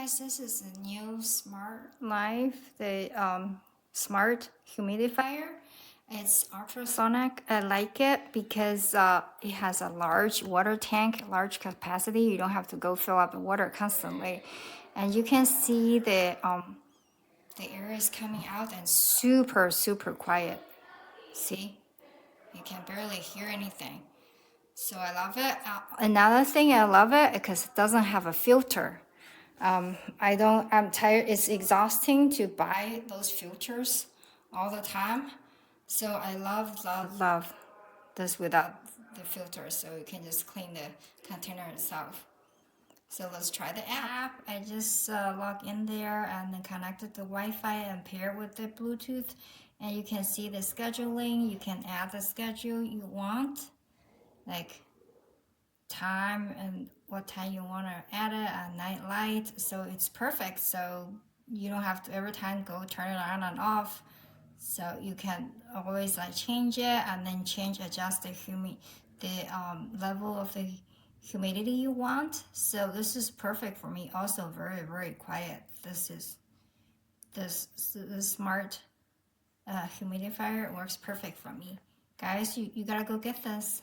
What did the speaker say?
Guys, this is a new Smart Life, the smart humidifier. It's ultrasonic. I like it because it has a large water tank, large capacity. You don't have to go fill up the water constantly, and you can see the air is coming out and super quiet. See, you can barely hear anything. So I love it. Another thing I love it because it doesn't have a filter. I'm tired. It's exhausting to buy those filters all the time. So I love this without the filter. So you can just clean the container itself. So let's try the app. I just log in there and then connected the Wi-Fi and pair with the Bluetooth. And you can see the scheduling. You can add the schedule you want, like time and what time you want to add it, a nightlight. So it's perfect. So you don't have to every time go turn it on and off. So you can always like change it and then adjust the level of the humidity you want. So this is perfect for me. Also very quiet. This smart humidifier works perfect for me. Guys, you gotta go get this.